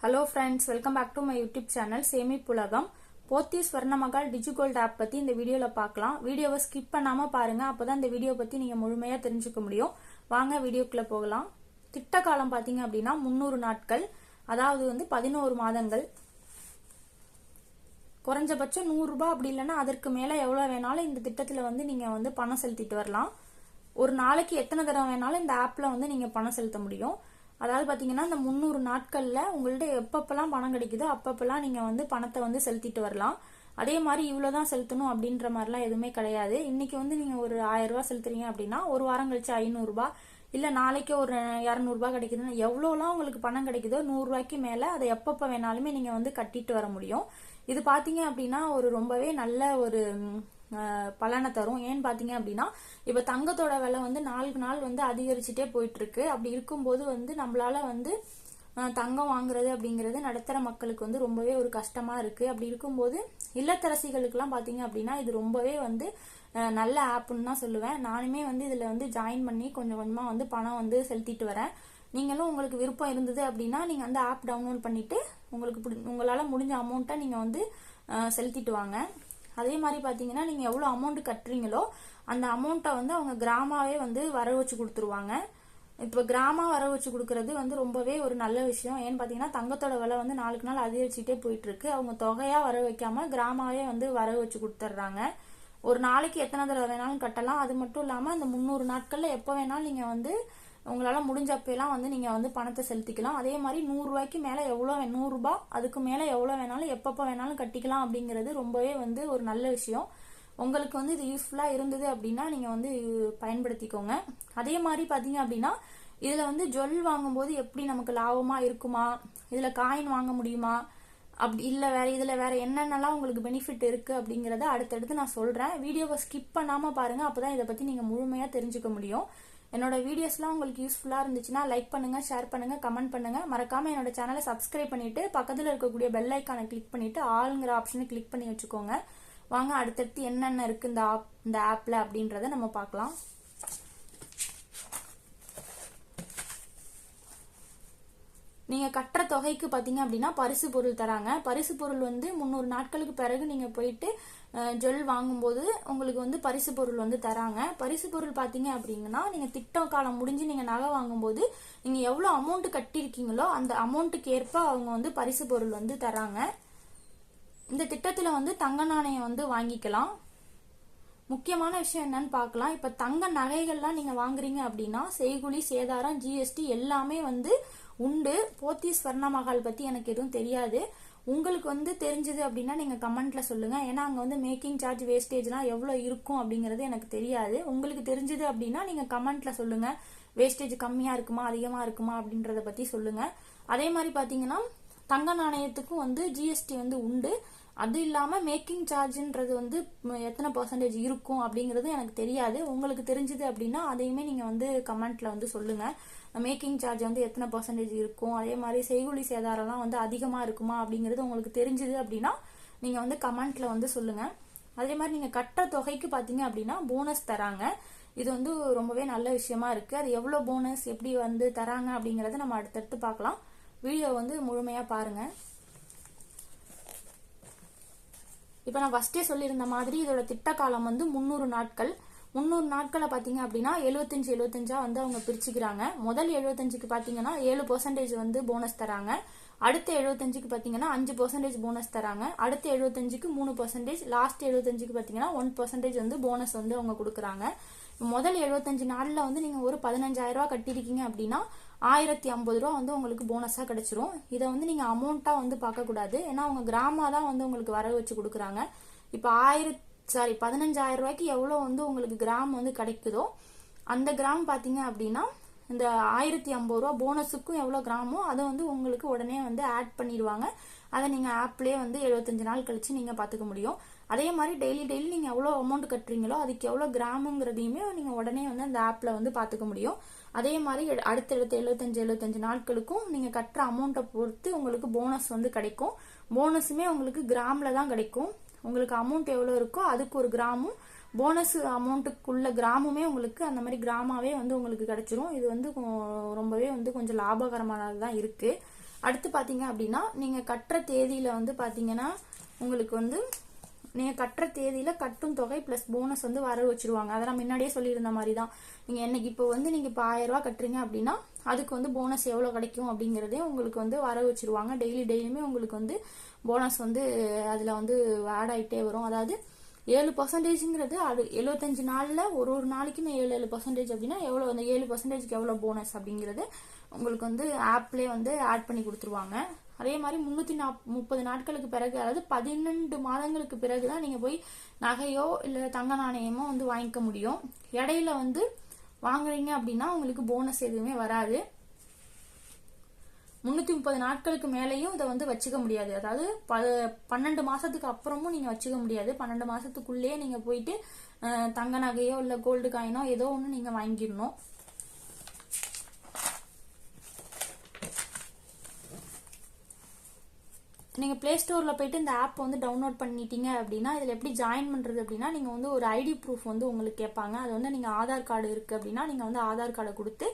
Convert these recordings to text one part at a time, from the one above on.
Hello friends, welcome back to my YouTube channel சேமிப்புலகம். Pothys Swarnamahal DigiGold app பத்தி இந்த வீடியோல பார்க்கலாம். வீடியோவை ஸ்கிப் பண்ணாம பாருங்க, அப்பதான் இந்த வீடியோ பத்தி நீங்க முழுமையா தெரிஞ்சுக்க முடியும். வாங்க வீடியோக்குள்ள போகலாம். திட்ட காலம் பாத்தீங்க அப்படின்னா 300 நாட்கள், அதாவது 11 மாதங்கள். குறைஞ்சபட்சம் 100 ரூபாய் அப்படி இல்லைன்னா அதற்கு மேல எவ்வளவு வேணாலும் இந்த திட்டத்துல நீங்க பணம் செலுத்திட்டு வரலாம். ஒரு நாளைக்கு எத்தனை தடவை வேணாலும் இந்த ஆப்ல நீங்க பணம் செலுத்த முடியும். அதாவது பாத்தீங்கன்னா இந்த 300 நாட்கள்ல உங்கள்ட்ட எப்பப்பெல்லாம் பணம் கிடைக்குதோ அப்பப்பெல்லாம் நீங்க பணத்தை செலுத்திட்டு வரலாம். அதே மாதிரி இவ்வளவுதான் செலுத்தணும் அப்படின்ற மாதிரிலாம் எதுவுமே கிடையாது. இன்னைக்கு நீங்க ஒரு 1000 ரூபாய் செலுத்துறீங்க அப்படின்னா ஒரு வாரம் கழிச்சு 500 ரூபாய் இல்ல நாளைக்கு ஒரு 200 ரூபாய் கிடைக்குதுன்னா எவ்வளவுலாம் உங்களுக்கு பணம் கிடைக்குதோ 100 ரூபாய்க்கு மேல அதை எப்பப்ப வேணாலுமே நீங்க கட்டிட்டு வர முடியும். இது பாத்தீங்க அப்படின்னா ஒரு ரொம்பவே நல்ல ஒரு பலனை தரும். ஏன்னு பாத்தீங்க அப்படின்னா இப்ப தங்கத்தோட விலை நாளுக்கு நாள் அதிகரிச்சுட்டே போயிட்டு இருக்கு. அப்படி இருக்கும்போது நம்மளால தங்கம் வாங்குறது அப்படிங்கறது நடுத்தர மக்களுக்கு ரொம்பவே ஒரு கஷ்டமா இருக்கு. அப்படி இருக்கும்போது இல்லத்தரசிகளுக்கு எல்லாம் பாத்தீங்க அப்படின்னா இது ரொம்பவே நல்ல ஆப்னு தான் சொல்லுவேன். நானுமே இதுல ஜாயின் பண்ணி கொஞ்சம் கொஞ்சமா பணம் செலுத்திட்டு வரேன். நீங்களும் உங்களுக்கு விருப்பம் இருந்தது அப்படின்னா நீங்க அந்த ஆப் டவுன்லோட் பண்ணிட்டு உங்களால முடிஞ்ச அமௌண்ட்டை நீங்க செலுத்திட்டு வாங்க. அதே மாதிரி பாத்தீங்கன்னா நீங்க எவ்வளவு அமௌண்ட் கட்டுறீங்களோ அந்த அமௌண்ட்டை அவங்க கிராமாவே வர வச்சு கொடுத்துருவாங்க. இப்ப கிராமா வர வச்சு கொடுக்கறது ரொம்பவே ஒரு நல்ல விஷயம். ஏன்னு பாத்தீங்கன்னா தங்கத்தோட விலை நாளுக்கு நாள் அதிகரிச்சுட்டே போயிட்டு இருக்கு. அவங்க தொகையா வர வைக்காம கிராமாவே வர வச்சு கொடுத்துட்றாங்க. ஒரு நாளைக்கு எத்தனை தடவை வேணாலும் கட்டலாம். அது மட்டும் இல்லாம இந்த 300 நாட்கள்ல எப்ப வேணாலும் நீங்க உங்களால முடிஞ்சப்பெல்லாம் நீங்க பணத்தை செலுத்திக்கலாம். அதே மாதிரி 100 ரூபாய்க்கு மேல எவ்வளவு 100 ரூபாய் அதுக்கு மேல எவ்வளவு வேணாலும் எப்பப்ப வேணாலும் கட்டிக்கலாம் அப்படிங்கறது ரொம்பவே ஒரு நல்ல விஷயம். உங்களுக்கு இது யூஸ்ஃபுல்லா இருந்தது அப்படின்னா நீங்க பயன்படுத்திக்கோங்க. அதே மாதிரி பாத்தீங்க அப்படின்னா இதுல ஜுவல் வாங்கும்போது எப்படி நமக்கு லாபமா இருக்குமா, இதுல காயின் வாங்க முடியுமா, அப்படி இல்ல இதுல வேற என்னென்னலாம் உங்களுக்கு பெனிஃபிட் இருக்கு அப்படிங்கறத அடுத்தடுத்து நான் சொல்றேன். வீடியோவை ஸ்கிப் பண்ணாம பாருங்க, அப்பதான் இதை பத்தி நீங்க முழுமையா தெரிஞ்சுக்க முடியும். என்னோட வீடியோஸ்லாம் உங்களுக்கு யூஸ்ஃபுல்லா இருந்துச்சுன்னா லைக் பண்ணுங்க, ஷேர் பண்ணுங்க, கமெண்ட் பண்ணுங்க. மறக்காம என்னோட சேனலை சப்ஸ்கிரைப் பண்ணிட்டு பக்கத்துல இருக்கக்கூடிய பெல் ஐக்கானை கிளிக் பண்ணிட்டு ஆல்ங்கிற ஆப்ஷனை கிளிக் பண்ணி வச்சுக்கோங்க. வாங்க அடுத்தடுத்து என்னென்ன இருக்கு இந்த ஆப்ல அப்படின்றத நம்ம பார்க்கலாம். நீங்க கட்டுற தொகைக்கு பாத்தீங்க அப்படின்னா பரிசு பொருள் தராங்க. பரிசு பொருள் 300 நாட்களுக்கு பிறகு நீங்க போயிட்டு ஜுவல் வாங்கும்போது உங்களுக்கு பரிசு பொருள் தராங்க. பரிசு பொருள் பாத்தீங்க அப்படின்னா நீங்க திட்ட காலம் முடிஞ்சு நீங்க நகை வாங்கும்போது நீங்க எவ்வளவு அமௌண்ட் கட்டிருக்கீங்களோ அந்த அமௌண்ட்டுக்கு ஏற்ப அவங்க பரிசு பொருள் தராங்க. இந்த திட்டத்துல தங்க நாணயம் வாங்கிக்கலாம். முக்கியமான விஷயம் என்னன்னு பார்க்கலாம். இப்ப தங்க நகைகள்லாம் நீங்க வாங்குறீங்க அப்படின்னா செய்குலி சேதாரம் ஜிஎஸ்டி எல்லாமே உண்டு. போத்தி ஸ்வர்ணமகால் பத்தி எனக்கு எதுவும் தெரியாது. உங்களுக்கு தெரிஞ்சது அப்படின்னா நீங்க கமெண்ட்ல சொல்லுங்க. ஏன்னா அங்க மேக்கிங் சார்ஜ் வேஸ்டேஜ்லாம் எவ்வளவு இருக்கும் அப்படிங்கறது எனக்கு தெரியாது. உங்களுக்கு தெரிஞ்சது அப்படின்னா நீங்க கமெண்ட்ல சொல்லுங்க. வேஸ்டேஜ் கம்மியா இருக்குமா அதிகமா இருக்குமா அப்படின்றத பத்தி சொல்லுங்க. அதே மாதிரி பாத்தீங்கன்னா தங்க நாணயத்துக்கும் ஜிஎஸ்டி உண்டு. அது இல்லாம மேக்கிங் சார்ஜ்ன்றது எத்தனை பெர்சன்டேஜ் இருக்கும் அப்படிங்கறது எனக்கு தெரியாது. உங்களுக்கு தெரிஞ்சது அப்படின்னா அதையுமே நீங்க கமெண்ட்ல சொல்லுங்க. மேக்கிங் சார்ஜ் எத்தனை பெர்சன்டேஜ் இருக்கும், அதே மாதிரி செய்குலி சேதாரம்லாம் அதிகமா இருக்குமா அப்படிங்கறது உங்களுக்கு தெரிஞ்சது அப்படின்னா நீங்க கமெண்ட்ல சொல்லுங்க. அதே மாதிரி நீங்க கட்ட தொகைக்கு பாத்தீங்க அப்படின்னா போனஸ் தராங்க. இது ரொம்பவே நல்ல விஷயமா இருக்கு. அது எவ்வளவு போனஸ் எப்படி தராங்க அப்படிங்கறத நம்ம அடுத்தடுத்து பார்க்கலாம். வீடியோ முழுமையா பாருங்க. இப்ப நான் ஃபர்ஸ்டே சொல்லியிருந்த மாதிரி இதோட திட்ட காலம் 300 நாட்கள். 300 நாட்களை பாத்தீங்க அப்படின்னா 75 அவங்க பிரிச்சுக்கிறாங்க. முதல் 75க்கு பாத்தீங்கன்னா 7% போனஸ் தராங்க. அடுத்த 75க்கு பாத்தீங்கன்னா 5% போனஸ் தராங்க. அடுத்த 75க்கு 3%, லாஸ்ட் 75க்கு பாத்தீங்கன்னா 1% போனஸ் அவங்க கொடுக்குறாங்க. முதல் 75 நாள்ல நீங்க ஒரு 15,000 ரூபாய் கட்டிருக்கீங்க அப்படின்னா 1050 ரூபாய் உங்களுக்கு போனஸா கிடைச்சிரும். இதை நீங்க அமௌண்டா பார்க்க கூடாது. ஏன்னா அவங்க கிராமா தான் உங்களுக்கு வர வச்சு கொடுக்குறாங்க. இப்ப 15,000 ரூபாய்க்கு எவ்வளவு உங்களுக்கு கிராம் கிடைக்குதோ அந்த கிராம் பாத்தீங்க அப்படின்னா இந்த 1050 ரூபாய் போனஸுக்கும் எவ்வளவு கிராமோ அதை உங்களுக்கு உடனே ஆட் பண்ணிடுவாங்க. அதை நீங்க ஆப்லயே 75 நாள் கழிச்சு நீங்க பாத்துக்க முடியும். அதே மாதிரி டெய்லி நீங்க எவ்வளவு அமௌண்ட் கட்டுறீங்களோ அதுக்கு எவ்வளவு கிராமுங்கிறதையுமே நீங்க உடனே அந்த ஆப்ல பாத்துக்க முடியும். அதே மாதிரி அடுத்தடுத்த 75 நாட்களுக்கும் நீங்க கட்டுற அமௌண்ட்டை பொறுத்து உங்களுக்கு போனஸ் கிடைக்கும். போனஸுமே உங்களுக்கு கிராம்ல தான் கிடைக்கும். உங்களுக்கு அமௌண்ட் எவ்வளவு இருக்கோ அதுக்கு ஒரு கிராமும் போனஸ் அமௌண்ட்டுக்குள்ள கிராமுமே உங்களுக்கு அந்த மாதிரி கிராமாவே உங்களுக்கு கிடைச்சிரும். இது ரொம்பவே கொஞ்சம் லாபகரமானதான் இருக்கு. அடுத்து பாத்தீங்க அப்படின்னா நீங்க கட்டுற தேதியில வந்து பாத்தீங்கன்னா உங்களுக்கு வந்து நீங்க கட்டுற தேதியில கட்டும் தொகை பிளஸ் போனஸ் வந்து வர வச்சிருவாங்க. அதை நான் முன்னாடியே சொல்லியிருந்த மாதிரி தான். நீங்க என்னைக்கு இப்போ வந்து நீங்க இப்போ 1000 ரூபாய் கட்டுறீங்க அப்படின்னா அதுக்கு வந்து போனஸ் எவ்வளவு கிடைக்கும் அப்படிங்கறதே உங்களுக்கு வந்து வர வச்சிருவாங்க. டெய்லியுமே உங்களுக்கு வந்து போனஸ் வந்து அதுல வந்து ஆட் ஆயிட்டே வரும். அதாவது 7%ங்கிறது அது 75 நாள்ல ஒரு நாளைக்கும் 7% அப்படின்னா எவ்வளவு, அந்த 7%க்கு எவ்வளவு போனஸ் அப்படிங்கறது உங்களுக்கு வந்து ஆப்லயே வந்து ஆட் பண்ணி கொடுத்துருவாங்க. அதே மாதிரி 330 நாட்களுக்கு பிறகு, அதாவது 12 மாதங்களுக்கு பிறகுதான் நீங்க போய் நகையோ இல்ல தங்க நாணயமோ வந்து வாங்கிக்க முடியும். இடையில வந்து வாங்குறீங்க அப்படின்னா உங்களுக்கு போனஸ் எதுவுமே வராது. 330 நாட்களுக்கு மேலேயும் இதை வந்து வச்சுக்க முடியாது. அதாவது 12 மாசத்துக்கு அப்புறமும் நீங்க வச்சுக்க முடியாது. 12 மாசத்துக்குள்ளேயே நீங்க போயிட்டு தங்க நகையோ இல்ல கோல்டு காயினோ ஏதோ ஒண்ணு நீங்க வாங்கிடணும். நீங்க பிளே ஸ்டோர்ல போயிட்டு இந்த ஆப் வந்து டவுன்லோட் பண்ணிட்டீங்க அப்படின்னா இதுல எப்படி ஜாயின் பண்றது அப்படின்னா நீங்க வந்து ஒரு ஐடி ப்ரூஃப் வந்து உங்களுக்கு கேட்பாங்க. அது வந்து நீங்க ஆதார் கார்டு இருக்கு அப்படின்னா நீங்க வந்து ஆதார் கார்டை கொடுத்து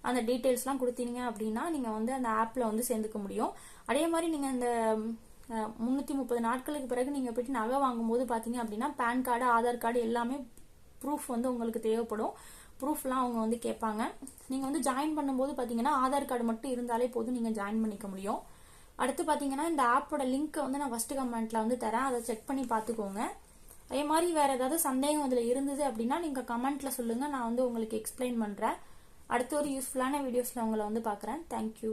அந்த டீடைல்ஸ் எல்லாம் கொடுத்தீங்க அப்படின்னா நீங்க வந்து அந்த ஆப்ல வந்து சேர்ந்துக்க முடியும். அதே மாதிரி நீங்க இந்த 330 நாட்களுக்கு பிறகு நீங்க போயிட்டு நகை வாங்கும் போது பாத்தீங்க அப்படின்னா பேன் கார்டு, ஆதார் கார்டு எல்லாமே ப்ரூஃப் வந்து உங்களுக்கு தேவைப்படும். ப்ரூஃப்லாம் அவங்க வந்து கேட்பாங்க. நீங்க வந்து ஜாயின் பண்ணும்போது பாத்தீங்கன்னா ஆதார் கார்டு மட்டும் இருந்தாலே போதும், நீங்க ஜாயின் பண்ணிக்க முடியும். அடுத்து பாத்தீங்கன்னா இந்த ஆப்போட லிங்க் வந்து நான் ஃபர்ஸ்ட் கமெண்ட்ல வந்து தரேன், அதை செக் பண்ணி பாத்துக்கோங்க. அதே மாதிரி வேற ஏதாவது சந்தேகம் அதுல இருந்தது அப்படின்னா நீங்க கமெண்ட்ல சொல்லுங்க, நான் வந்து உங்களுக்கு எக்ஸ்பிளைன் பண்றேன். அடுத்த ஒரு யூஸ்ஃபுல்லான வீடியோஸ்ல உங்களை வந்து பாக்குறேன். தேங்க்யூ.